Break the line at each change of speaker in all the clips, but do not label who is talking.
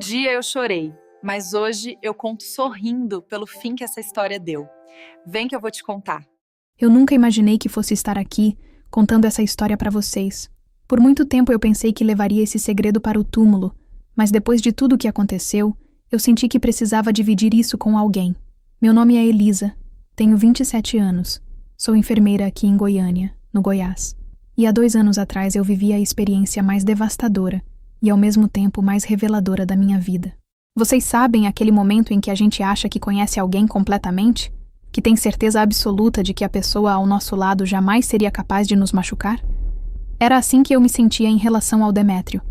dia eu chorei, mas hoje eu conto sorrindo pelo fim que essa história deu. Vem que eu vou te contar.
Eu nunca imaginei que fosse estar aqui, contando essa história para vocês. Por muito tempo eu pensei que levaria esse segredo para o túmulo, mas depois de tudo o que aconteceu, eu senti que precisava dividir isso com alguém. Meu nome é Elisa, tenho 27 anos, sou enfermeira aqui em Goiânia, no Goiás. E há 2 anos atrás eu vivi a experiência mais devastadora e ao mesmo tempo mais reveladora da minha vida. Vocês sabem aquele momento em que a gente acha que conhece alguém completamente? Que tem certeza absoluta de que a pessoa ao nosso lado jamais seria capaz de nos machucar? Era assim que eu me sentia em relação ao Demétrio.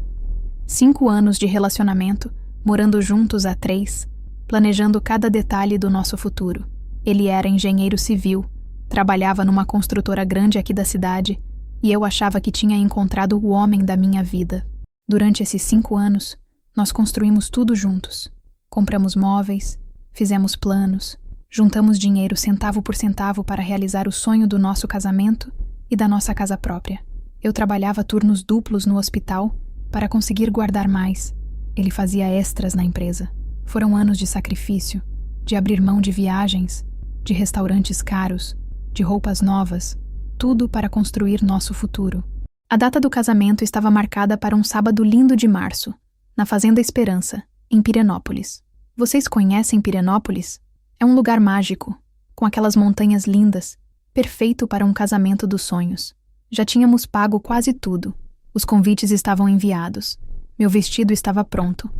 5 anos de relacionamento, morando juntos há 3, planejando cada detalhe do nosso futuro. Ele era engenheiro civil, trabalhava numa construtora grande aqui da cidade, e eu achava que tinha encontrado o homem da minha vida. Durante esses 5 anos, nós construímos tudo juntos. Compramos móveis, fizemos planos, juntamos dinheiro centavo por centavo para realizar o sonho do nosso casamento e da nossa casa própria. Eu trabalhava turnos duplos no hospital para conseguir guardar mais. Ele fazia extras na empresa. Foram anos de sacrifício, de abrir mão de viagens, de restaurantes caros, de roupas novas, tudo para construir nosso futuro. A data do casamento estava marcada para um sábado lindo de março, na Fazenda Esperança, em Pirenópolis. Vocês conhecem Pirenópolis? É um lugar mágico, com aquelas montanhas lindas, perfeito para um casamento dos sonhos. Já tínhamos pago quase tudo. Os convites estavam enviados. Meu vestido estava pronto,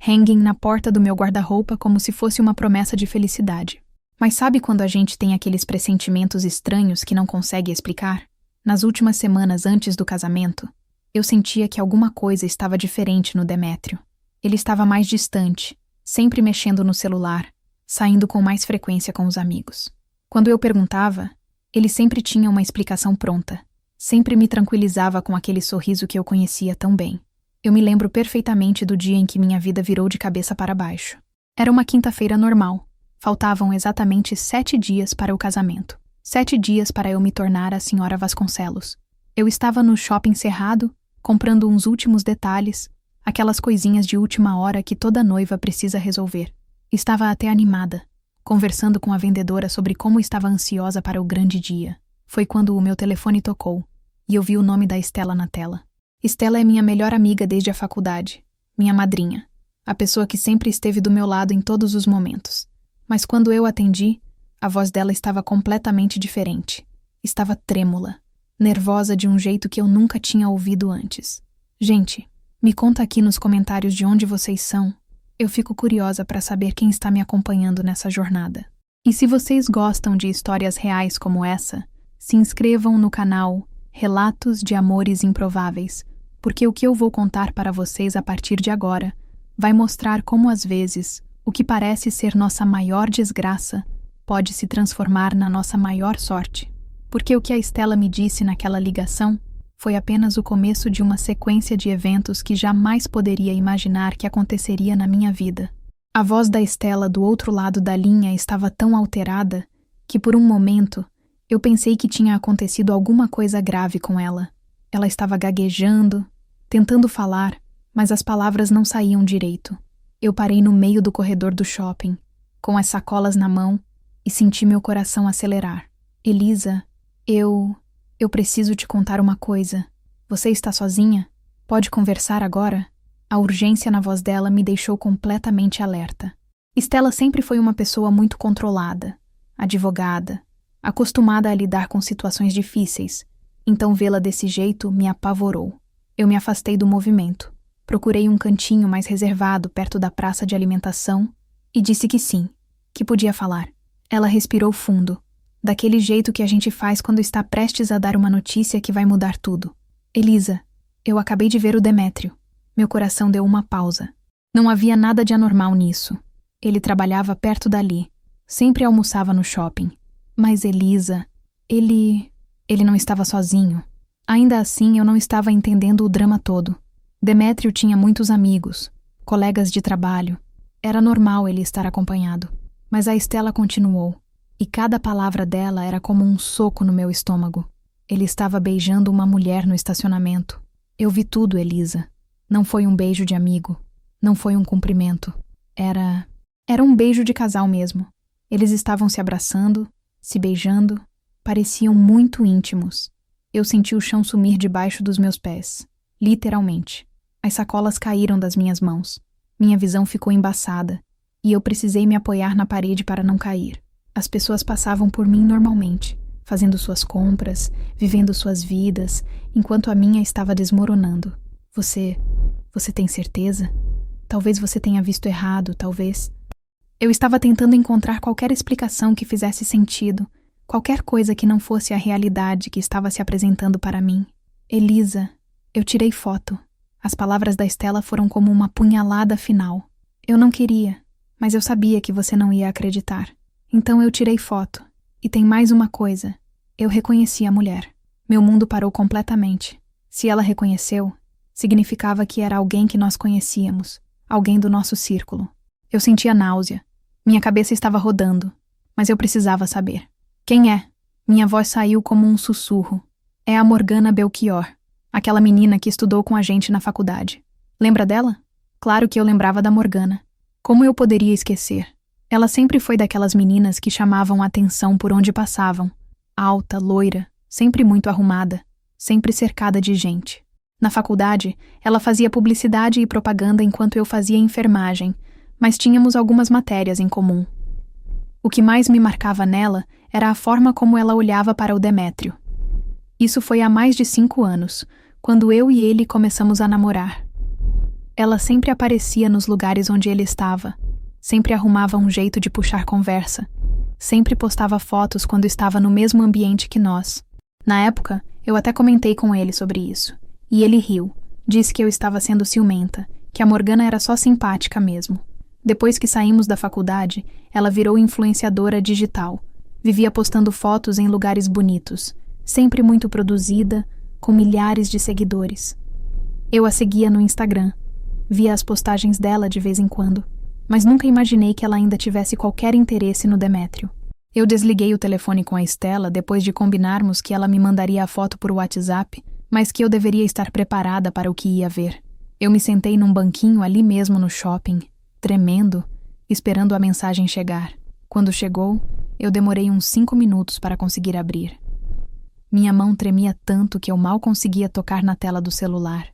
hanging na porta do meu guarda-roupa como se fosse uma promessa de felicidade. Mas sabe quando a gente tem aqueles pressentimentos estranhos que não consegue explicar? Nas últimas semanas antes do casamento, eu sentia que alguma coisa estava diferente no Demétrio. Ele estava mais distante, sempre mexendo no celular, saindo com mais frequência com os amigos. Quando eu perguntava, ele sempre tinha uma explicação pronta. Sempre me tranquilizava com aquele sorriso que eu conhecia tão bem. Eu me lembro perfeitamente do dia em que minha vida virou de cabeça para baixo. Era uma quinta-feira normal. Faltavam exatamente 7 dias para o casamento. 7 dias para eu me tornar a senhora Vasconcelos. Eu estava no shopping Cerrado, comprando uns últimos detalhes, aquelas coisinhas de última hora que toda noiva precisa resolver. Estava até animada, conversando com a vendedora sobre como estava ansiosa para o grande dia. Foi quando o meu telefone tocou, e eu vi o nome da Estela na tela. Estela é minha melhor amiga desde a faculdade, minha madrinha, a pessoa que sempre esteve do meu lado em todos os momentos. Mas quando eu atendi, a voz dela estava completamente diferente. Estava trêmula, nervosa de um jeito que eu nunca tinha ouvido antes. Gente, me conta aqui nos comentários de onde vocês são. Eu fico curiosa para saber quem está me acompanhando nessa jornada. E se vocês gostam de histórias reais como essa, se inscrevam no canal Relatos de Amores Improváveis, porque o que eu vou contar para vocês a partir de agora vai mostrar como às vezes o que parece ser nossa maior desgraça pode se transformar na nossa maior sorte. Porque o que a Estela me disse naquela ligação foi apenas o começo de uma sequência de eventos que jamais poderia imaginar que aconteceria na minha vida. A voz da Estela do outro lado da linha estava tão alterada que por um momento eu pensei que tinha acontecido alguma coisa grave com ela. Ela estava gaguejando, tentando falar, mas as palavras não saíam direito. Eu parei no meio do corredor do shopping, com as sacolas na mão, e senti meu coração acelerar. Elisa, eu preciso te contar uma coisa. Você está sozinha? Pode conversar agora? A urgência na voz dela me deixou completamente alerta. Estela sempre foi uma pessoa muito controlada, advogada, acostumada a lidar com situações difíceis, então vê-la desse jeito me apavorou. Eu me afastei do movimento, procurei um cantinho mais reservado perto da praça de alimentação e disse que sim, que podia falar. Ela respirou fundo, daquele jeito que a gente faz quando está prestes a dar uma notícia que vai mudar tudo. Elisa, eu acabei de ver o Demétrio. Meu coração deu uma pausa. Não havia nada de anormal nisso. Ele trabalhava perto dali, sempre almoçava no shopping. Mas Elisa, ele não estava sozinho. Ainda assim, eu não estava entendendo o drama todo. Demétrio tinha muitos amigos, colegas de trabalho. Era normal ele estar acompanhado. Mas a Estela continuou, e cada palavra dela era como um soco no meu estômago. Ele estava beijando uma mulher no estacionamento. Eu vi tudo, Elisa. Não foi um beijo de amigo. Não foi um cumprimento. Era um beijo de casal mesmo. Eles estavam se abraçando, se beijando, pareciam muito íntimos. Eu senti o chão sumir debaixo dos meus pés. Literalmente. As sacolas caíram das minhas mãos. Minha visão ficou embaçada, e eu precisei me apoiar na parede para não cair. As pessoas passavam por mim normalmente, fazendo suas compras, vivendo suas vidas, enquanto a minha estava desmoronando. Você tem certeza? Talvez você tenha visto errado, talvez. Eu estava tentando encontrar qualquer explicação que fizesse sentido, qualquer coisa que não fosse a realidade que estava se apresentando para mim. Elisa, eu tirei foto. As palavras da Stella foram como uma punhalada final. Eu não queria, mas eu sabia que você não ia acreditar. Então eu tirei foto. E tem mais uma coisa. Eu reconheci a mulher. Meu mundo parou completamente. Se ela reconheceu, significava que era alguém que nós conhecíamos, alguém do nosso círculo. Eu sentia náusea. Minha cabeça estava rodando, mas eu precisava saber. Quem é? Minha voz saiu como um sussurro. É a Morgana Belchior, aquela menina que estudou com a gente na faculdade. Lembra dela? Claro que eu lembrava da Morgana. Como eu poderia esquecer? Ela sempre foi daquelas meninas que chamavam a atenção por onde passavam. Alta, loira, sempre muito arrumada, sempre cercada de gente. Na faculdade, ela fazia publicidade e propaganda enquanto eu fazia enfermagem, mas tínhamos algumas matérias em comum. O que mais me marcava nela era a forma como ela olhava para o Demétrio. Isso foi há mais de 5 anos, quando eu e ele começamos a namorar. Ela sempre aparecia nos lugares onde ele estava, sempre arrumava um jeito de puxar conversa, sempre postava fotos quando estava no mesmo ambiente que nós. Na época, eu até comentei com ele sobre isso, e ele riu, disse que eu estava sendo ciumenta, que a Morgana era só simpática mesmo. Depois que saímos da faculdade, ela virou influenciadora digital. Vivia postando fotos em lugares bonitos, sempre muito produzida, com milhares de seguidores. Eu a seguia no Instagram, via as postagens dela de vez em quando, mas nunca imaginei que ela ainda tivesse qualquer interesse no Demétrio. Eu desliguei o telefone com a Stella depois de combinarmos que ela me mandaria a foto por WhatsApp, mas que eu deveria estar preparada para o que ia ver. Eu me sentei num banquinho ali mesmo no shopping, tremendo, esperando a mensagem chegar. Quando chegou, eu demorei uns 5 minutos para conseguir abrir. Minha mão tremia tanto que eu mal conseguia tocar na tela do celular.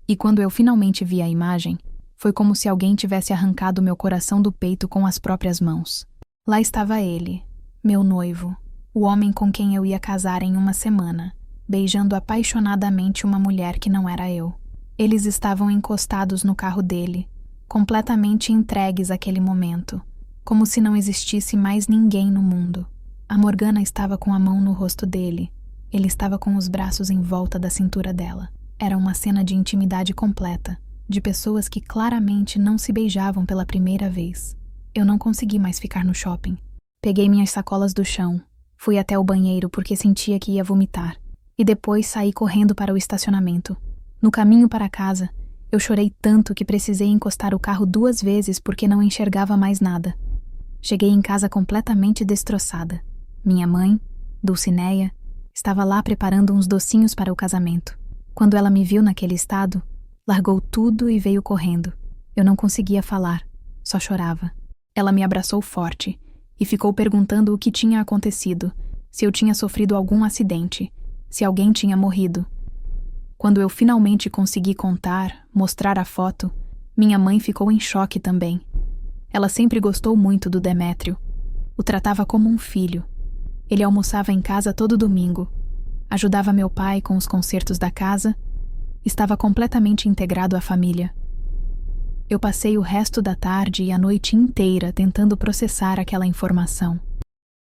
E quando eu finalmente vi a imagem, foi como se alguém tivesse arrancado meu coração do peito com as próprias mãos. Lá estava ele, meu noivo, o homem com quem eu ia casar em uma semana, beijando apaixonadamente uma mulher que não era eu. Eles estavam encostados no carro dele, completamente entregues àquele momento, como se não existisse mais ninguém no mundo. A Morgana estava com a mão no rosto dele. Ele estava com os braços em volta da cintura dela. Era uma cena de intimidade completa, de pessoas que claramente não se beijavam pela primeira vez. Eu não consegui mais ficar no shopping. Peguei minhas sacolas do chão, fui até o banheiro porque sentia que ia vomitar, e depois saí correndo para o estacionamento. No caminho para casa, eu chorei tanto que precisei encostar o carro 2 vezes porque não enxergava mais nada. Cheguei em casa completamente destroçada. Minha mãe, Dulcineia, estava lá preparando uns docinhos para o casamento. Quando ela me viu naquele estado, largou tudo e veio correndo. Eu não conseguia falar, só chorava. Ela me abraçou forte e ficou perguntando o que tinha acontecido, se eu tinha sofrido algum acidente, se alguém tinha morrido. Quando eu finalmente consegui contar, mostrar a foto, minha mãe ficou em choque também. Ela sempre gostou muito do Demétrio. O tratava como um filho. Ele almoçava em casa todo domingo, ajudava meu pai com os concertos da casa, estava completamente integrado à família. Eu passei o resto da tarde e a noite inteira tentando processar aquela informação.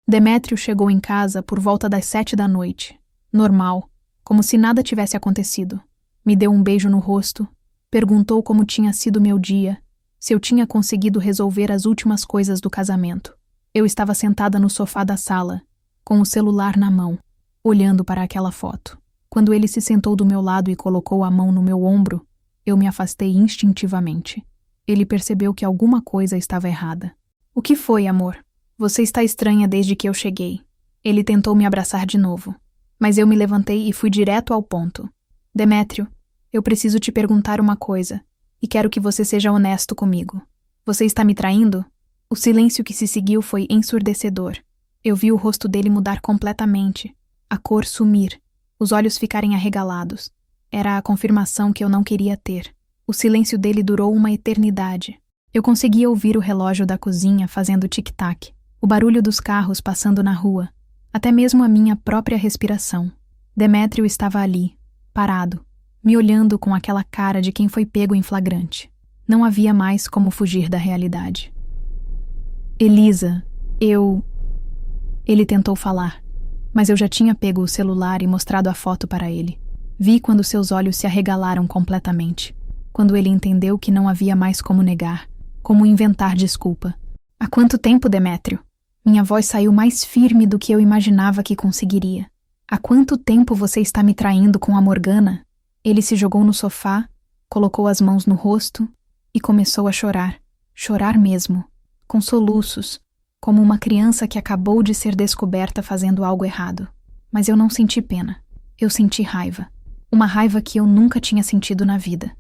Demétrio chegou em casa por volta das 7 da noite, normal, como se nada tivesse acontecido. Me deu um beijo no rosto, perguntou como tinha sido meu dia, se eu tinha conseguido resolver as últimas coisas do casamento. Eu estava sentada no sofá da sala, com o celular na mão, olhando para aquela foto. Quando ele se sentou do meu lado e colocou a mão no meu ombro, eu me afastei instintivamente. Ele percebeu que alguma coisa estava errada. "O que foi, amor? Você está estranha desde que eu cheguei." Ele tentou me abraçar de novo, mas eu me levantei e fui direto ao ponto. "Demétrio, eu preciso te perguntar uma coisa, e quero que você seja honesto comigo. Você está me traindo? O silêncio que se seguiu foi ensurdecedor. Eu vi o rosto dele mudar completamente, a cor sumir, os olhos ficarem arregalados. Era a confirmação que eu não queria ter. O silêncio dele durou uma eternidade. Eu conseguia ouvir o relógio da cozinha fazendo tic-tac, o barulho dos carros passando na rua, até mesmo a minha própria respiração. Demétrio estava ali, parado, me olhando com aquela cara de quem foi pego em flagrante. Não havia mais como fugir da realidade. Elisa, Ele tentou falar, mas eu já tinha pego o celular e mostrado a foto para ele. Vi quando seus olhos se arregalaram completamente, quando ele entendeu que não havia mais como negar, como inventar desculpa. Há quanto tempo, Demétrio? Minha voz saiu mais firme do que eu imaginava que conseguiria. Há quanto tempo você está me traindo com a Morgana? Ele se jogou no sofá, colocou as mãos no rosto e começou a chorar. Chorar mesmo, com soluços, como uma criança que acabou de ser descoberta fazendo algo errado. Mas eu não senti pena. Eu senti raiva. Uma raiva que eu nunca tinha sentido na vida.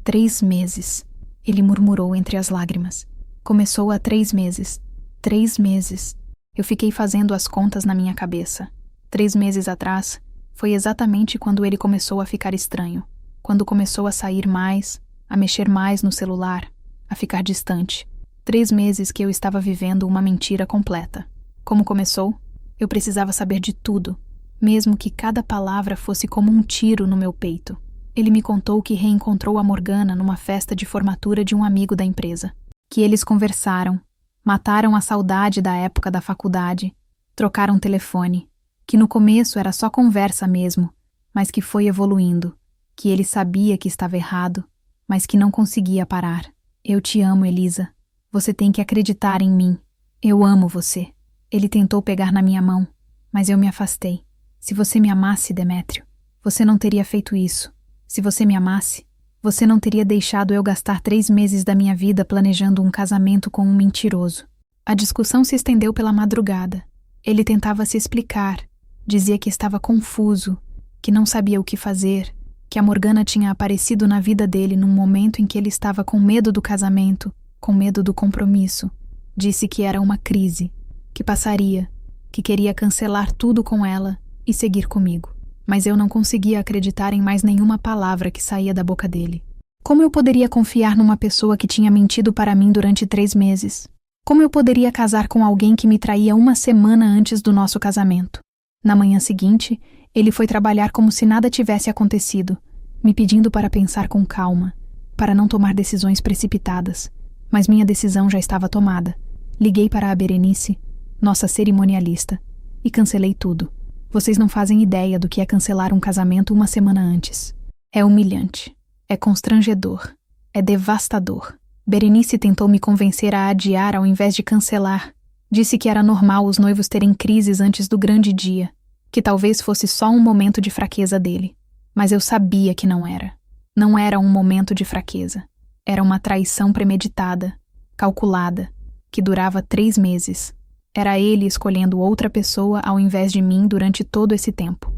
3 meses, ele murmurou entre as lágrimas. Começou há 3 meses. 3 meses. Eu fiquei fazendo as contas na minha cabeça. 3 meses atrás, foi exatamente quando ele começou a ficar estranho. Quando começou a sair mais, a mexer mais no celular, a ficar distante. 3 meses que eu estava vivendo uma mentira completa. Como começou? Eu precisava saber de tudo, mesmo que cada palavra fosse como um tiro no meu peito. Ele me contou que reencontrou a Morgana numa festa de formatura de um amigo da empresa. Que eles conversaram, mataram a saudade da época da faculdade, trocaram telefone. Que no começo era só conversa mesmo, mas que foi evoluindo. Que ele sabia que estava errado, mas que não conseguia parar. Eu te amo, Elisa. Você tem que acreditar em mim. Eu amo você. Ele tentou pegar na minha mão, mas eu me afastei. Se você me amasse, Demétrio, você não teria feito isso. Se você me amasse, você não teria deixado eu gastar 3 meses da minha vida planejando um casamento com um mentiroso. A discussão se estendeu pela madrugada. Ele tentava se explicar. Dizia que estava confuso, que não sabia o que fazer, que a Morgana tinha aparecido na vida dele num momento em que ele estava com medo do casamento, com medo do compromisso. Disse que era uma crise, que passaria, que queria cancelar tudo com ela e seguir comigo. Mas eu não conseguia acreditar em mais nenhuma palavra que saía da boca dele. Como eu poderia confiar numa pessoa que tinha mentido para mim durante 3 meses? Como eu poderia casar com alguém que me traía 1 semana antes do nosso casamento? Na manhã seguinte, ele foi trabalhar como se nada tivesse acontecido, me pedindo para pensar com calma, para não tomar decisões precipitadas. Mas minha decisão já estava tomada. Liguei para a Berenice, nossa cerimonialista, e cancelei tudo. Vocês não fazem ideia do que é cancelar um casamento 1 semana antes. É humilhante, é constrangedor, é devastador. Berenice tentou me convencer a adiar ao invés de cancelar. Disse que era normal os noivos terem crises antes do grande dia, que talvez fosse só um momento de fraqueza dele. Mas eu sabia que não era. Não era um momento de fraqueza. Era uma traição premeditada, calculada, que durava 3 meses. Era ele escolhendo outra pessoa ao invés de mim durante todo esse tempo.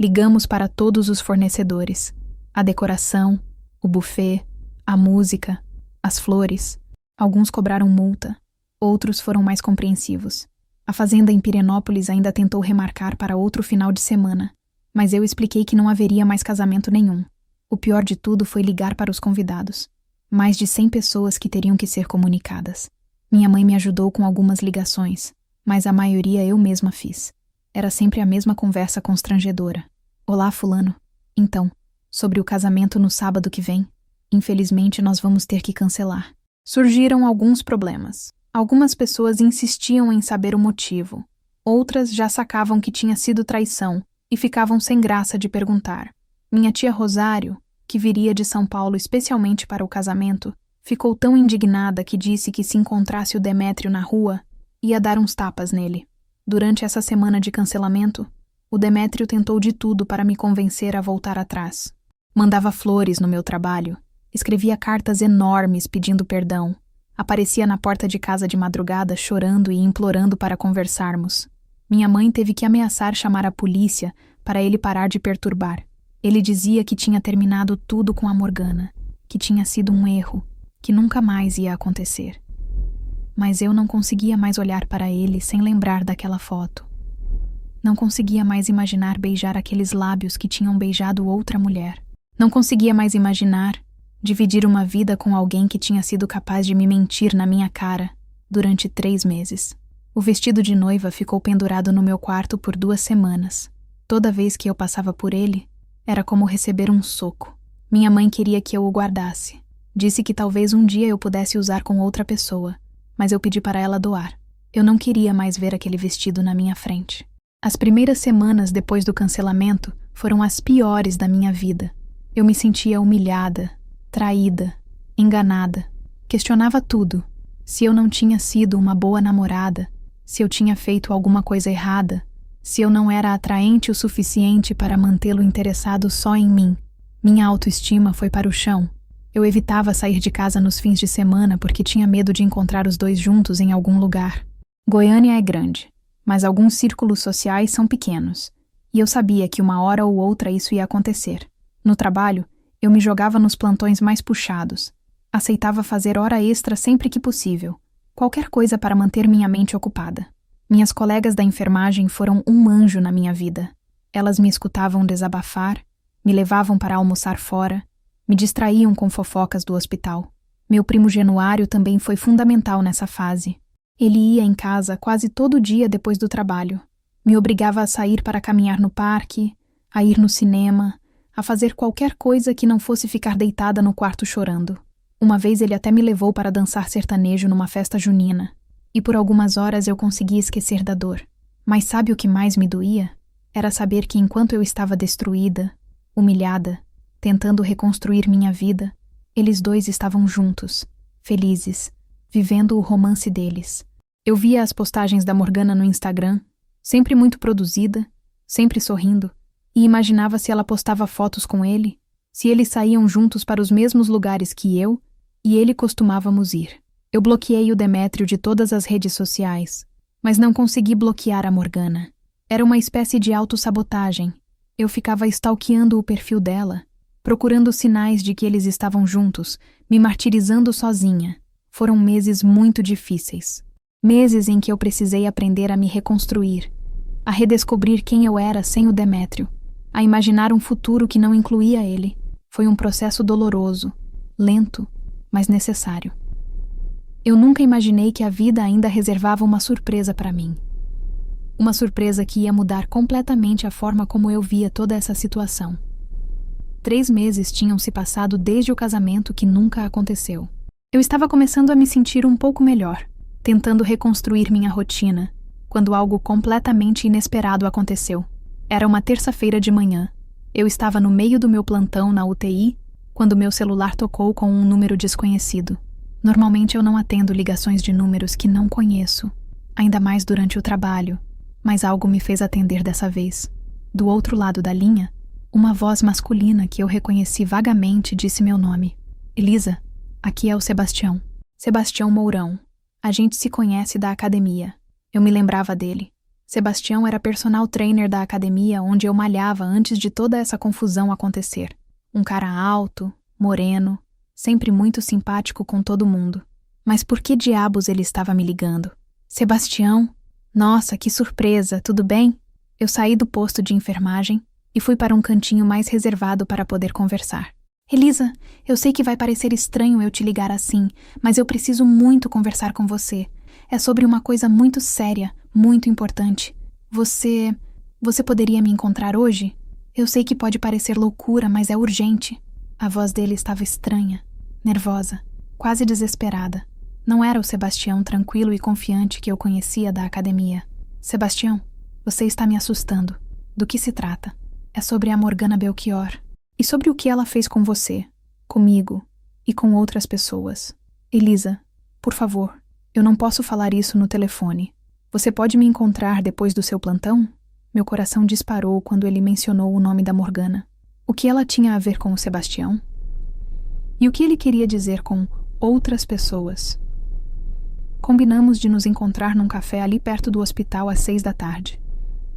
Ligamos para todos os fornecedores. A decoração, o buffet, a música, as flores. Alguns cobraram multa, outros foram mais compreensivos. A fazenda em Pirenópolis ainda tentou remarcar para outro final de semana, mas eu expliquei que não haveria mais casamento nenhum. O pior de tudo foi ligar para os convidados. Mais de 100 pessoas que teriam que ser comunicadas. Minha mãe me ajudou com algumas ligações, mas a maioria eu mesma fiz. Era sempre a mesma conversa constrangedora. Olá, fulano. Então, sobre o casamento no sábado que vem, infelizmente nós vamos ter que cancelar. Surgiram alguns problemas. Algumas pessoas insistiam em saber o motivo. Outras já sacavam que tinha sido traição e ficavam sem graça de perguntar. Minha tia Rosário, que viria de São Paulo especialmente para o casamento, ficou tão indignada que disse que se encontrasse o Demétrio na rua, ia dar uns tapas nele. Durante essa semana de cancelamento, o Demétrio tentou de tudo para me convencer a voltar atrás. Mandava flores no meu trabalho, escrevia cartas enormes pedindo perdão, aparecia na porta de casa de madrugada chorando e implorando para conversarmos. Minha mãe teve que ameaçar chamar a polícia para ele parar de perturbar. Ele dizia que tinha terminado tudo com a Morgana, que tinha sido um erro, que nunca mais ia acontecer. Mas eu não conseguia mais olhar para ele sem lembrar daquela foto. Não conseguia mais imaginar beijar aqueles lábios que tinham beijado outra mulher. Não conseguia mais imaginar dividir uma vida com alguém que tinha sido capaz de me mentir na minha cara durante 3 meses. O vestido de noiva ficou pendurado no meu quarto por 2 semanas. Toda vez que eu passava por ele, era como receber um soco. Minha mãe queria que eu o guardasse. Disse que talvez um dia eu pudesse usar com outra pessoa, mas eu pedi para ela doar. Eu não queria mais ver aquele vestido na minha frente. As primeiras semanas depois do cancelamento foram as piores da minha vida. Eu me sentia humilhada, traída, enganada. Questionava tudo. Se eu não tinha sido uma boa namorada, se eu tinha feito alguma coisa errada, se eu não era atraente o suficiente para mantê-lo interessado só em mim. Minha autoestima foi para o chão. Eu evitava sair de casa nos fins de semana porque tinha medo de encontrar os dois juntos em algum lugar. Goiânia é grande, mas alguns círculos sociais são pequenos, e eu sabia que uma hora ou outra isso ia acontecer. No trabalho, eu me jogava nos plantões mais puxados. Aceitava fazer hora extra sempre que possível, qualquer coisa para manter minha mente ocupada. Minhas colegas da enfermagem foram um anjo na minha vida. Elas me escutavam desabafar, me levavam para almoçar fora, me distraíam com fofocas do hospital. Meu primo Januário também foi fundamental nessa fase. Ele ia em casa quase todo dia depois do trabalho. Me obrigava a sair para caminhar no parque, a ir no cinema, a fazer qualquer coisa que não fosse ficar deitada no quarto chorando. Uma vez ele até me levou para dançar sertanejo numa festa junina. E por algumas horas eu consegui esquecer da dor. Mas sabe o que mais me doía? Era saber que enquanto eu estava destruída, humilhada, tentando reconstruir minha vida, eles dois estavam juntos, felizes, vivendo o romance deles. Eu via as postagens da Morgana no Instagram, sempre muito produzida, sempre sorrindo, e imaginava se ela postava fotos com ele, se eles saíam juntos para os mesmos lugares que eu e ele costumávamos ir. Eu bloqueei o Demétrio de todas as redes sociais, mas não consegui bloquear a Morgana. Era uma espécie de autossabotagem. Eu ficava stalkeando o perfil dela, procurando sinais de que eles estavam juntos, me martirizando sozinha. Foram meses muito difíceis. Meses em que eu precisei aprender a me reconstruir, a redescobrir quem eu era sem o Demétrio, a imaginar um futuro que não incluía ele. Foi um processo doloroso, lento, mas necessário. Eu nunca imaginei que a vida ainda reservava uma surpresa para mim. Uma surpresa que ia mudar completamente a forma como eu via toda essa situação. 3 meses tinham se passado desde o casamento que nunca aconteceu. Eu estava começando a me sentir um pouco melhor, tentando reconstruir minha rotina, quando algo completamente inesperado aconteceu. Era uma terça-feira de manhã. Eu estava no meio do meu plantão na UTI, quando meu celular tocou com um número desconhecido. Normalmente eu não atendo ligações de números que não conheço, ainda mais durante o trabalho, mas algo me fez atender dessa vez. Do outro lado da linha, uma voz masculina que eu reconheci vagamente disse meu nome. Elisa, aqui é o Sebastião. Sebastião Mourão. A gente se conhece da academia. Eu me lembrava dele. Sebastião era personal trainer da academia onde eu malhava antes de toda essa confusão acontecer. Um cara alto, moreno, sempre muito simpático com todo mundo. Mas por que diabos ele estava me ligando? Sebastião? Nossa, que surpresa, tudo bem? Eu saí do posto de enfermagem e fui para um cantinho mais reservado para poder conversar. Elisa, eu sei que vai parecer estranho eu te ligar assim, mas eu preciso muito conversar com você. É sobre uma coisa muito séria, muito importante. Você poderia me encontrar hoje? Eu sei que pode parecer loucura, mas é urgente. A voz dele estava estranha, nervosa, quase desesperada. Não era o Sebastião tranquilo e confiante que eu conhecia da academia. Sebastião, você está me assustando. Do que se trata? É sobre a Morgana Belchior. E sobre o que ela fez com você, comigo e com outras pessoas. Elisa, por favor, eu não posso falar isso no telefone. Você pode me encontrar depois do seu plantão? Meu coração disparou quando ele mencionou o nome da Morgana. O que ela tinha a ver com o Sebastião? E o que ele queria dizer com outras pessoas? Combinamos de nos encontrar num café ali perto do hospital às 6 da tarde.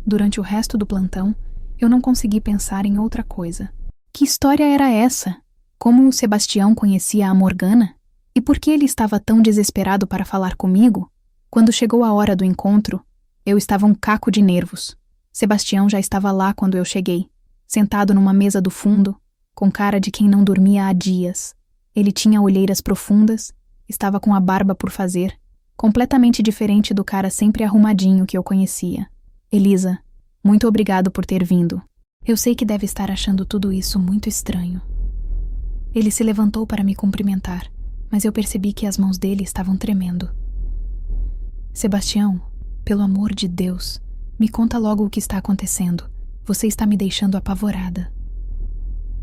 Durante o resto do plantão, eu não consegui pensar em outra coisa. Que história era essa? Como o Sebastião conhecia a Morgana? E por que ele estava tão desesperado para falar comigo? Quando chegou a hora do encontro, eu estava um caco de nervos. Sebastião já estava lá quando eu cheguei, sentado numa mesa do fundo, com cara de quem não dormia há dias. Ele tinha olheiras profundas, estava com a barba por fazer, completamente diferente do cara sempre arrumadinho que eu conhecia. Elisa, muito obrigado por ter vindo. Eu sei que deve estar achando tudo isso muito estranho. Ele se levantou para me cumprimentar, mas eu percebi que as mãos dele estavam tremendo. Sebastião, pelo amor de Deus, me conta logo o que está acontecendo. Você está me deixando apavorada.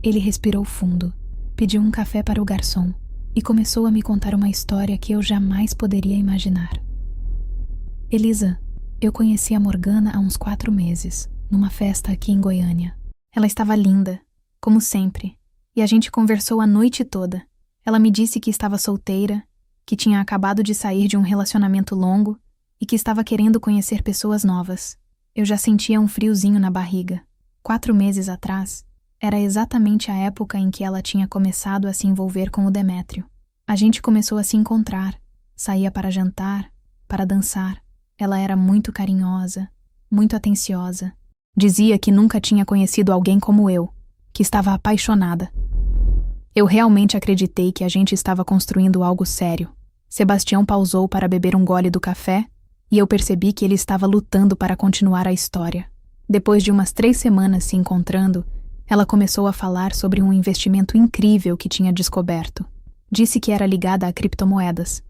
Ele respirou fundo, pediu um café para o garçom e começou a me contar uma história que eu jamais poderia imaginar. Elisa, eu conheci a Morgana há uns 4 meses, numa festa aqui em Goiânia. Ela estava linda, como sempre, e a gente conversou a noite toda. Ela me disse que estava solteira, que tinha acabado de sair de um relacionamento longo e que estava querendo conhecer pessoas novas. Eu já sentia um friozinho na barriga. 4 meses atrás, era exatamente a época em que ela tinha começado a se envolver com o Demétrio. A gente começou a se encontrar, saía para jantar, para dançar. Ela era muito carinhosa, muito atenciosa. Dizia que nunca tinha conhecido alguém como eu, que estava apaixonada. Eu realmente acreditei que a gente estava construindo algo sério. Sebastião pausou para beber um gole do café e eu percebi que ele estava lutando para continuar a história. Depois de umas 3 semanas se encontrando, ela começou a falar sobre um investimento incrível que tinha descoberto. Disse que era ligada a criptomoedas,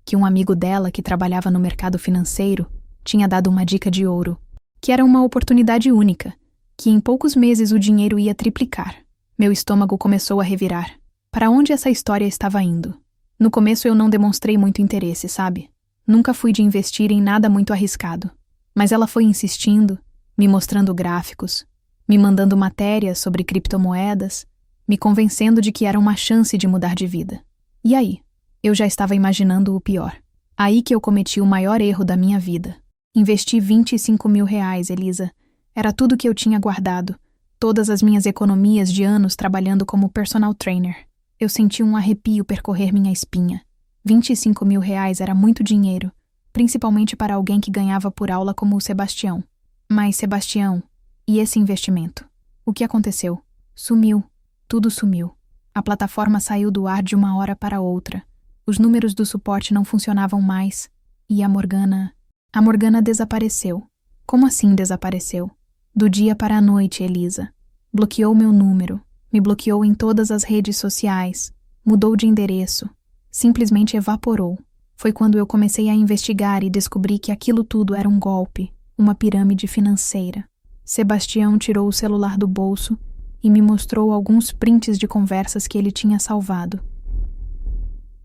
que um amigo dela que trabalhava no mercado financeiro tinha dado uma dica de ouro, que era uma oportunidade única, que em poucos meses o dinheiro ia triplicar. Meu estômago começou a revirar. Para onde essa história estava indo? No começo eu não demonstrei muito interesse, sabe? Nunca fui de investir em nada muito arriscado. Mas ela foi insistindo, me mostrando gráficos, me mandando matérias sobre criptomoedas, me convencendo de que era uma chance de mudar de vida. E aí? Eu já estava imaginando o pior. Aí que eu cometi o maior erro da minha vida. Investi R$ 25.000, Elisa. Era tudo que eu tinha guardado. Todas as minhas economias de anos trabalhando como personal trainer. Eu senti um arrepio percorrer minha espinha. R$ 25.000 era muito dinheiro, principalmente para alguém que ganhava por aula como o Sebastião. Mas, Sebastião, e esse investimento? O que aconteceu? Sumiu. Tudo sumiu. A plataforma saiu do ar de uma hora para outra. Os números do suporte não funcionavam mais. E a Morgana... A Morgana desapareceu. Como assim desapareceu? Do dia para a noite, Elisa. Bloqueou meu número. Me bloqueou em todas as redes sociais. Mudou de endereço. Simplesmente evaporou. Foi quando eu comecei a investigar e descobri que aquilo tudo era um golpe, uma pirâmide financeira. Sebastião tirou o celular do bolso e me mostrou alguns prints de conversas que ele tinha salvado.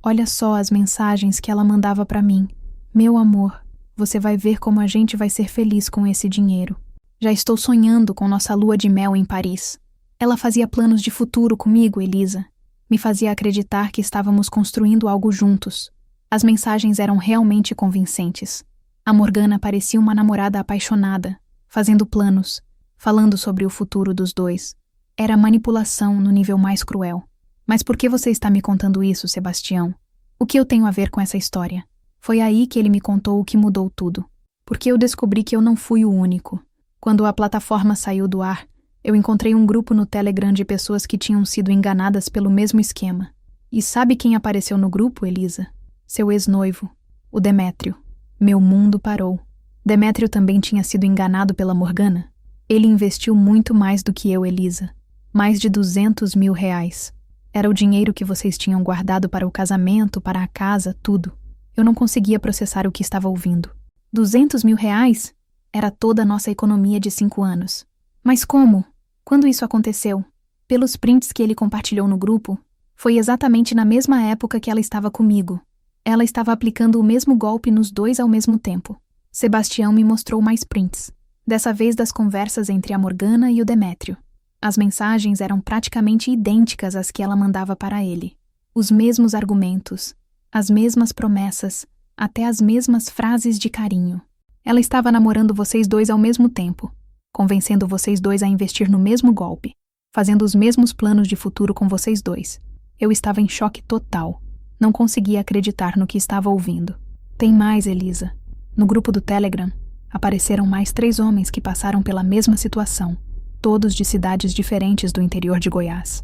Olha só as mensagens que ela mandava para mim. Meu amor, você vai ver como a gente vai ser feliz com esse dinheiro. Já estou sonhando com nossa lua de mel em Paris. Ela fazia planos de futuro comigo, Elisa. Me fazia acreditar que estávamos construindo algo juntos. As mensagens eram realmente convincentes. A Morgana parecia uma namorada apaixonada, fazendo planos, falando sobre o futuro dos dois. Era manipulação no nível mais cruel. Mas por que você está me contando isso, Sebastião? O que eu tenho a ver com essa história? Foi aí que ele me contou o que mudou tudo. Porque eu descobri que eu não fui o único. Quando a plataforma saiu do ar, eu encontrei um grupo no Telegram de pessoas que tinham sido enganadas pelo mesmo esquema. E sabe quem apareceu no grupo, Elisa? Seu ex-noivo, o Demétrio. Meu mundo parou. Demétrio também tinha sido enganado pela Morgana. Ele investiu muito mais do que eu, Elisa. Mais de R$ 200.000. Era o dinheiro que vocês tinham guardado para o casamento, para a casa, tudo. Eu não conseguia processar o que estava ouvindo. R$ 200.000? Era toda a nossa economia de 5 anos. Mas como? Quando isso aconteceu? Pelos prints que ele compartilhou no grupo, foi exatamente na mesma época que ela estava comigo. Ela estava aplicando o mesmo golpe nos dois ao mesmo tempo. Sebastião me mostrou mais prints, dessa vez das conversas entre a Morgana e o Demétrio. As mensagens eram praticamente idênticas às que ela mandava para ele. Os mesmos argumentos, as mesmas promessas, até as mesmas frases de carinho. Ela estava namorando vocês dois ao mesmo tempo, convencendo vocês dois a investir no mesmo golpe, fazendo os mesmos planos de futuro com vocês dois. Eu estava em choque total. Não conseguia acreditar no que estava ouvindo. Tem mais, Elisa. No grupo do Telegram, apareceram mais 3 homens que passaram pela mesma situação, todos de cidades diferentes do interior de Goiás.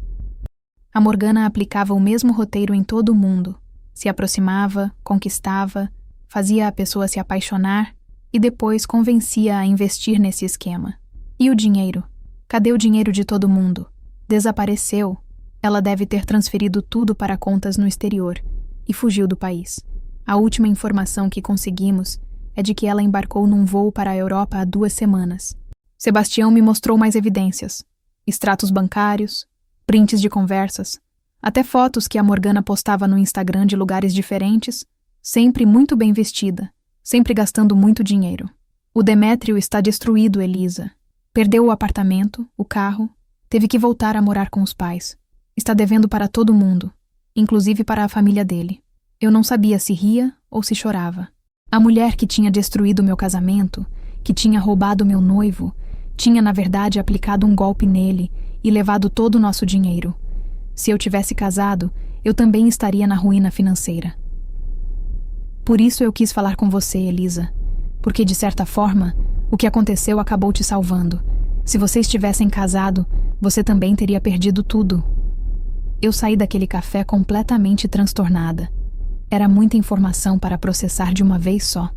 A Morgana aplicava o mesmo roteiro em todo o mundo. Se aproximava, conquistava, fazia a pessoa se apaixonar e depois convencia a investir nesse esquema. E o dinheiro? Cadê o dinheiro de todo mundo? Desapareceu. Ela deve ter transferido tudo para contas no exterior e fugiu do país. A última informação que conseguimos é de que ela embarcou num voo para a Europa há 2 semanas. Sebastião me mostrou mais evidências. Extratos bancários, prints de conversas, até fotos que a Morgana postava no Instagram de lugares diferentes, sempre muito bem vestida, sempre gastando muito dinheiro. O Demétrio está destruído, Elisa. Perdeu o apartamento, o carro, teve que voltar a morar com os pais. Está devendo para todo mundo, inclusive para a família dele. Eu não sabia se ria ou se chorava. A mulher que tinha destruído meu casamento, que tinha roubado meu noivo, tinha na verdade aplicado um golpe nele e levado todo o nosso dinheiro. Se eu tivesse casado, eu também estaria na ruína financeira. Por isso eu quis falar com você, Elisa, porque de certa forma, o que aconteceu acabou te salvando. Se vocês tivessem casado, você também teria perdido tudo. Eu saí daquele café completamente transtornada. Era muita informação para processar de uma vez só.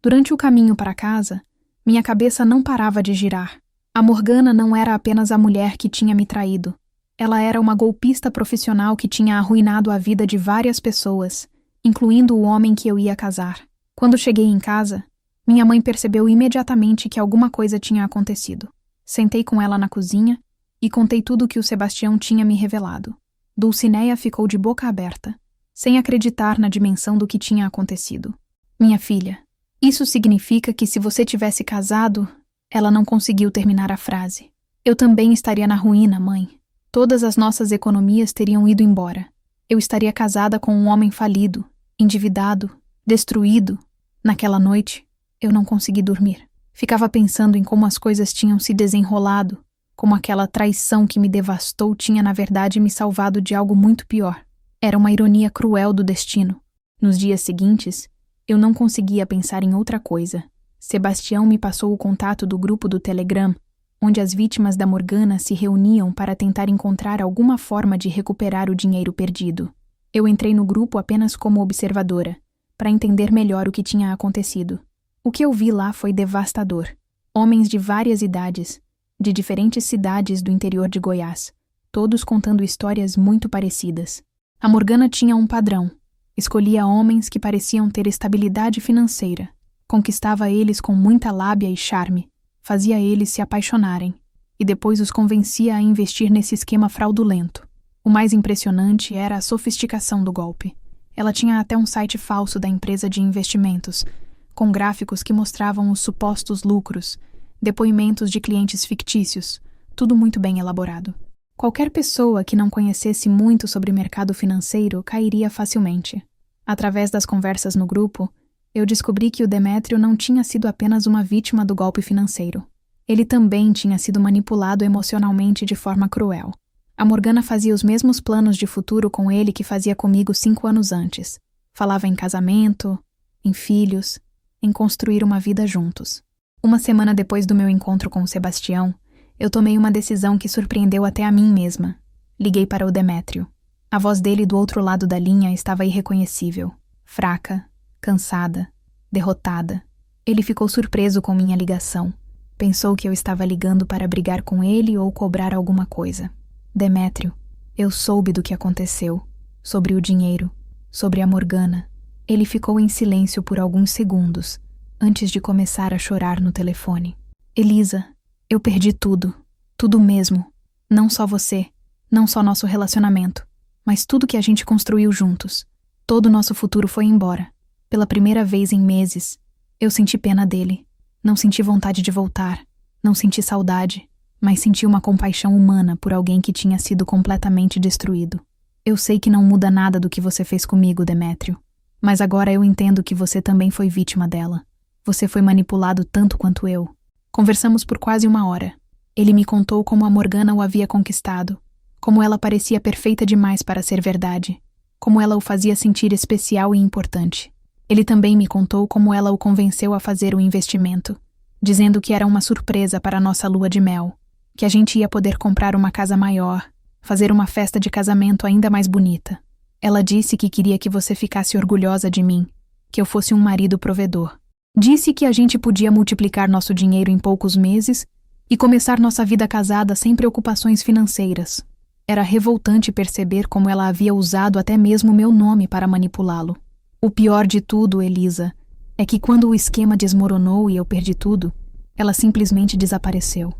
Durante o caminho para casa, minha cabeça não parava de girar. A Morgana não era apenas a mulher que tinha me traído. Ela era uma golpista profissional que tinha arruinado a vida de várias pessoas, incluindo o homem que eu ia casar. Quando cheguei em casa, minha mãe percebeu imediatamente que alguma coisa tinha acontecido. Sentei com ela na cozinha e contei tudo o que o Sebastião tinha me revelado. Dulcineia ficou de boca aberta, sem acreditar na dimensão do que tinha acontecido. Minha filha, isso significa que se você tivesse casado... Ela não conseguiu terminar a frase. Eu também estaria na ruína, mãe. Todas as nossas economias teriam ido embora. Eu estaria casada com um homem falido, endividado, destruído. Naquela noite, eu não consegui dormir. Ficava pensando em como as coisas tinham se desenrolado, como aquela traição que me devastou tinha na verdade me salvado de algo muito pior. Era uma ironia cruel do destino. Nos dias seguintes, eu não conseguia pensar em outra coisa. Sebastião me passou o contato do grupo do Telegram, onde as vítimas da Morgana se reuniam para tentar encontrar alguma forma de recuperar o dinheiro perdido. Eu entrei no grupo apenas como observadora, para entender melhor o que tinha acontecido. O que eu vi lá foi devastador. Homens de várias idades, de diferentes cidades do interior de Goiás, todos contando histórias muito parecidas. A Morgana tinha um padrão. Escolhia homens que pareciam ter estabilidade financeira. Conquistava eles com muita lábia e charme, fazia eles se apaixonarem, e depois os convencia a investir nesse esquema fraudulento. O mais impressionante era a sofisticação do golpe. Ela tinha até um site falso da empresa de investimentos, com gráficos que mostravam os supostos lucros, depoimentos de clientes fictícios, tudo muito bem elaborado. Qualquer pessoa que não conhecesse muito sobre mercado financeiro cairia facilmente. Através das conversas no grupo, eu descobri que o Demétrio não tinha sido apenas uma vítima do golpe financeiro. Ele também tinha sido manipulado emocionalmente de forma cruel. A Morgana fazia os mesmos planos de futuro com ele que fazia comigo 5 anos antes. Falava em casamento, em filhos, em construir uma vida juntos. Uma semana depois do meu encontro com o Sebastião, eu tomei uma decisão que surpreendeu até a mim mesma. Liguei para o Demétrio. A voz dele do outro lado da linha estava irreconhecível, fraca, cansada, derrotada. Ele ficou surpreso com minha ligação. Pensou que eu estava ligando para brigar com ele ou cobrar alguma coisa. Demétrio, eu soube do que aconteceu, sobre o dinheiro, sobre a Morgana. Ele ficou em silêncio por alguns segundos, antes de começar a chorar no telefone. Elisa, eu perdi tudo, tudo mesmo. Não só você, não só nosso relacionamento, mas tudo que a gente construiu juntos. Todo o nosso futuro foi embora. Pela primeira vez em meses, eu senti pena dele. Não senti vontade de voltar, não senti saudade, mas senti uma compaixão humana por alguém que tinha sido completamente destruído. Eu sei que não muda nada do que você fez comigo, Demétrio, mas agora eu entendo que você também foi vítima dela. Você foi manipulado tanto quanto eu. Conversamos por quase 1 hora. Ele me contou como a Morgana o havia conquistado, Como ela parecia perfeita demais para ser verdade. Como ela o fazia sentir especial e importante. Ele também me contou como ela o convenceu a fazer o investimento, dizendo que era uma surpresa para a nossa lua de mel, que a gente ia poder comprar uma casa maior, fazer uma festa de casamento ainda mais bonita. Ela disse que queria que você ficasse orgulhosa de mim, que eu fosse um marido provedor. Disse que a gente podia multiplicar nosso dinheiro em poucos meses e começar nossa vida casada sem preocupações financeiras. Era revoltante perceber como ela havia usado até mesmo meu nome para manipulá-lo. O pior de tudo, Elisa, é que quando o esquema desmoronou e eu perdi tudo, ela simplesmente desapareceu.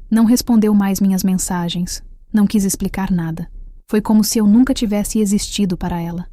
Não respondeu mais minhas mensagens, não quis explicar nada. Foi como se eu nunca tivesse existido para ela.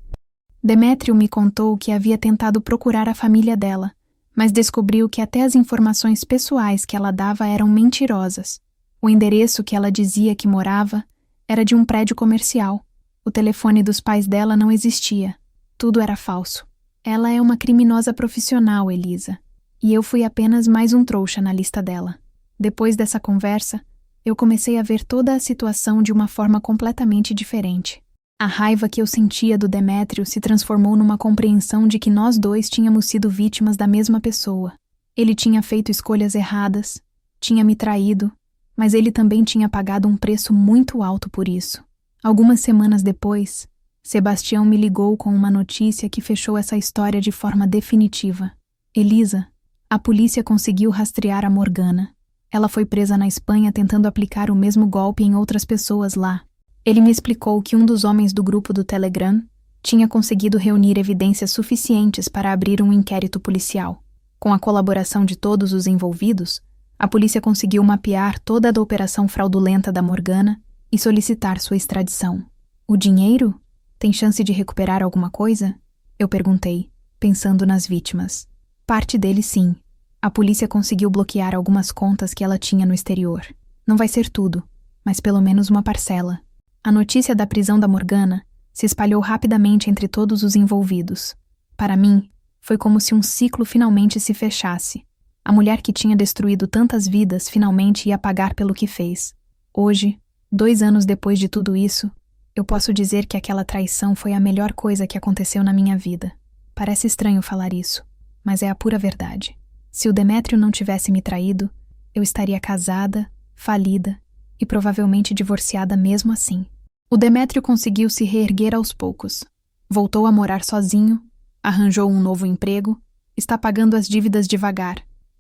Demétrio me contou que havia tentado procurar a família dela, mas descobriu que até as informações pessoais que ela dava eram mentirosas. O endereço que ela dizia que morava era de um prédio comercial. O telefone dos pais dela não existia. Tudo era falso. Ela é uma criminosa profissional, Elisa, e eu fui apenas mais um trouxa na lista dela. Depois dessa conversa, eu comecei a ver toda a situação de uma forma completamente diferente. A raiva que eu sentia do Demétrio se transformou numa compreensão de que nós dois tínhamos sido vítimas da mesma pessoa. Ele tinha feito escolhas erradas, tinha me traído, mas ele também tinha pagado um preço muito alto por isso. Algumas semanas depois, Sebastião me ligou com uma notícia que fechou essa história de forma definitiva. Elisa, a polícia conseguiu rastrear a Morgana. Ela foi presa na Espanha tentando aplicar o mesmo golpe em outras pessoas lá. Ele me explicou que um dos homens do grupo do Telegram tinha conseguido reunir evidências suficientes para abrir um inquérito policial. Com a colaboração de todos os envolvidos, a polícia conseguiu mapear toda a operação fraudulenta da Morgana e solicitar sua extradição. O dinheiro? Tem chance de recuperar alguma coisa? Eu perguntei, pensando nas vítimas. Parte dele, sim. A polícia conseguiu bloquear algumas contas que ela tinha no exterior. Não vai ser tudo, mas pelo menos uma parcela. A notícia da prisão da Morgana se espalhou rapidamente entre todos os envolvidos. Para mim, foi como se um ciclo finalmente se fechasse. A mulher que tinha destruído tantas vidas finalmente ia pagar pelo que fez. Hoje, 2 anos depois de tudo isso, eu posso dizer que aquela traição foi a melhor coisa que aconteceu na minha vida. Parece estranho falar isso, mas é a pura verdade. Se o Demétrio não tivesse me traído, eu estaria casada, falida e provavelmente divorciada mesmo assim. O Demétrio conseguiu se reerguer aos poucos. Voltou a morar sozinho, arranjou um novo emprego, está pagando as dívidas devagar.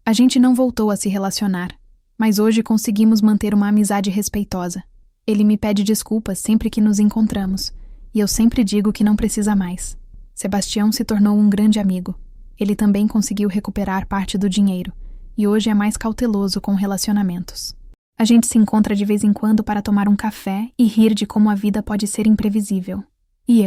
A gente não voltou a se relacionar, mas hoje conseguimos manter uma amizade respeitosa. Ele me pede desculpas sempre que nos encontramos, e eu sempre digo que não precisa mais. Sebastião se tornou um grande amigo. Ele também conseguiu recuperar parte do dinheiro, e hoje é mais cauteloso com relacionamentos. A gente se encontra de vez em quando para tomar um café e rir de como a vida pode ser imprevisível. E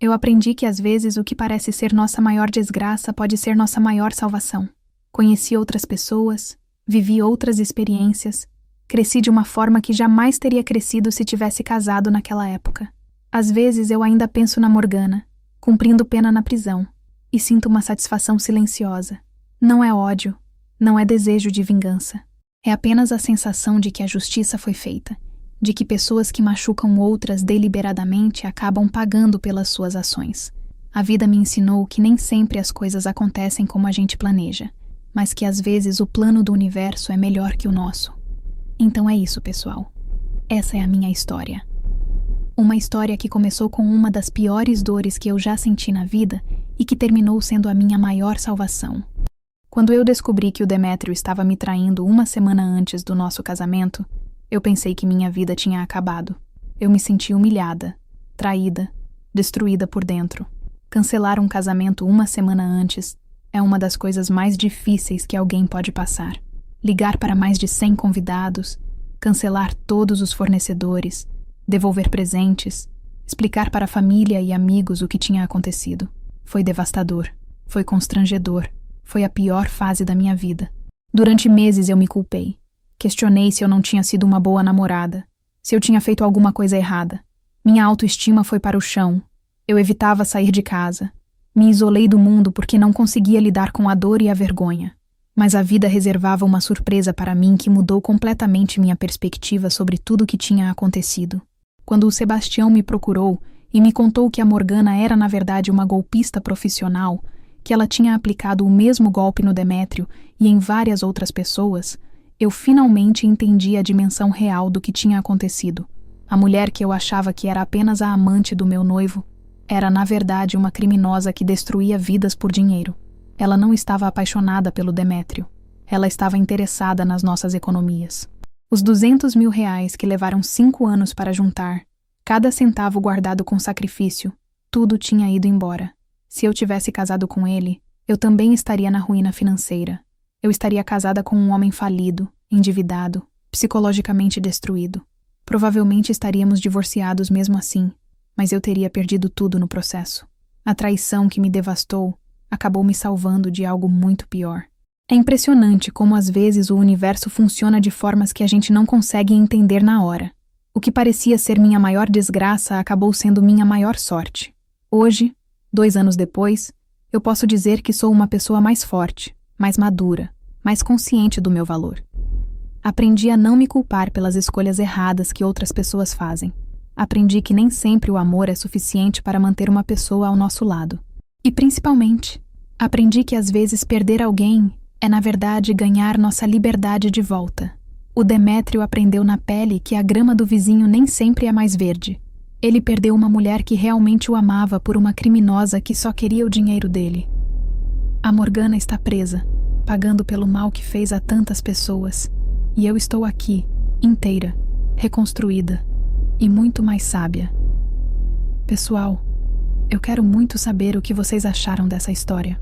eu aprendi que às vezes o que parece ser nossa maior desgraça pode ser nossa maior salvação. Conheci outras pessoas, vivi outras experiências, cresci de uma forma que jamais teria crescido se tivesse casado naquela época. Às vezes eu ainda penso na Morgana, cumprindo pena na prisão, e sinto uma satisfação silenciosa. Não é ódio, não é desejo de vingança. É apenas a sensação de que a justiça foi feita, de que pessoas que machucam outras deliberadamente acabam pagando pelas suas ações. A vida me ensinou que nem sempre as coisas acontecem como a gente planeja, mas que às vezes o plano do universo é melhor que o nosso. Então é isso, pessoal. Essa é a minha história. Uma história que começou com uma das piores dores que eu já senti na vida e que terminou sendo a minha maior salvação. Quando eu descobri que o Demétrio estava me traindo 1 semana antes do nosso casamento, eu pensei que minha vida tinha acabado. Eu me senti humilhada, traída, destruída por dentro. Cancelar um casamento 1 semana antes é uma das coisas mais difíceis que alguém pode passar. Ligar para mais de 100 convidados, cancelar todos os fornecedores, devolver presentes, explicar para a família e amigos o que tinha acontecido. Foi devastador, foi constrangedor, foi a pior fase da minha vida. Durante meses eu me culpei. Questionei se eu não tinha sido uma boa namorada, se eu tinha feito alguma coisa errada. Minha autoestima foi para o chão. Eu evitava sair de casa. Me isolei do mundo porque não conseguia lidar com a dor e a vergonha. Mas a vida reservava uma surpresa para mim que mudou completamente minha perspectiva sobre tudo o que tinha acontecido. Quando o Sebastião me procurou e me contou que a Morgana era na verdade uma golpista profissional, que ela tinha aplicado o mesmo golpe no Demétrio e em várias outras pessoas, eu finalmente entendi a dimensão real do que tinha acontecido. A mulher que eu achava que era apenas a amante do meu noivo era na verdade uma criminosa que destruía vidas por dinheiro. Ela não estava apaixonada pelo Demétrio. Ela estava interessada nas nossas economias. Os R$200 mil que levaram 5 anos para juntar, cada centavo guardado com sacrifício, tudo tinha ido embora. Se eu tivesse casado com ele, eu também estaria na ruína financeira. Eu estaria casada com um homem falido, endividado, psicologicamente destruído. Provavelmente estaríamos divorciados mesmo assim, mas eu teria perdido tudo no processo. A traição que me devastou acabou me salvando de algo muito pior. É impressionante como às vezes o universo funciona de formas que a gente não consegue entender na hora. O que parecia ser minha maior desgraça acabou sendo minha maior sorte. Hoje, 2 anos depois, eu posso dizer que sou uma pessoa mais forte, mais madura, mais consciente do meu valor. Aprendi a não me culpar pelas escolhas erradas que outras pessoas fazem. Aprendi que nem sempre o amor é suficiente para manter uma pessoa ao nosso lado. E principalmente, aprendi que às vezes perder alguém é na verdade ganhar nossa liberdade de volta. O Demétrio aprendeu na pele que a grama do vizinho nem sempre é mais verde. Ele perdeu uma mulher que realmente o amava por uma criminosa que só queria o dinheiro dele. A Morgana está presa, pagando pelo mal que fez a tantas pessoas. E eu estou aqui, inteira, reconstruída e muito mais sábia. Pessoal, eu quero muito saber o que vocês acharam dessa história.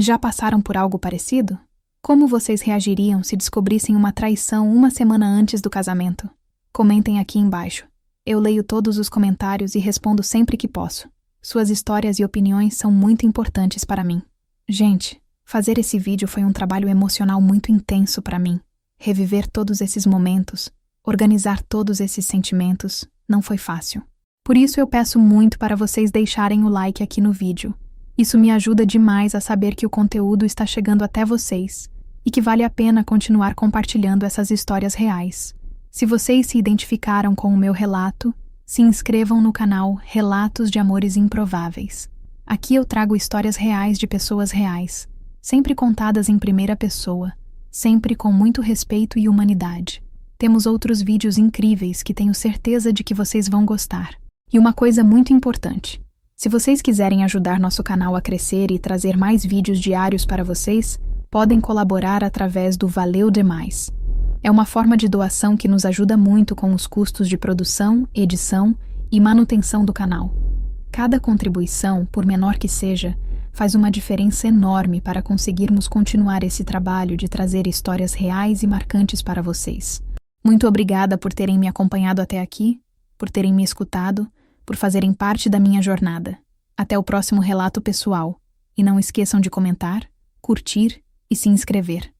Já passaram por algo parecido? Como vocês reagiriam se descobrissem uma traição 1 semana antes do casamento? Comentem aqui embaixo. Eu leio todos os comentários e respondo sempre que posso. Suas histórias e opiniões são muito importantes para mim. Gente, fazer esse vídeo foi um trabalho emocional muito intenso para mim. Reviver todos esses momentos, organizar todos esses sentimentos, não foi fácil. Por isso eu peço muito para vocês deixarem o like aqui no vídeo. Isso me ajuda demais a saber que o conteúdo está chegando até vocês e que vale a pena continuar compartilhando essas histórias reais. Se vocês se identificaram com o meu relato, se inscrevam no canal Relatos de Amores Improváveis. Aqui eu trago histórias reais de pessoas reais, sempre contadas em primeira pessoa, sempre com muito respeito e humanidade. Temos outros vídeos incríveis que tenho certeza de que vocês vão gostar. E uma coisa muito importante, se vocês quiserem ajudar nosso canal a crescer e trazer mais vídeos diários para vocês, podem colaborar através do Valeu Demais. É uma forma de doação que nos ajuda muito com os custos de produção, edição e manutenção do canal. Cada contribuição, por menor que seja, faz uma diferença enorme para conseguirmos continuar esse trabalho de trazer histórias reais e marcantes para vocês. Muito obrigada por terem me acompanhado até aqui, por terem me escutado, por fazerem parte da minha jornada. Até o próximo relato pessoal. E não esqueçam de comentar, curtir e se inscrever.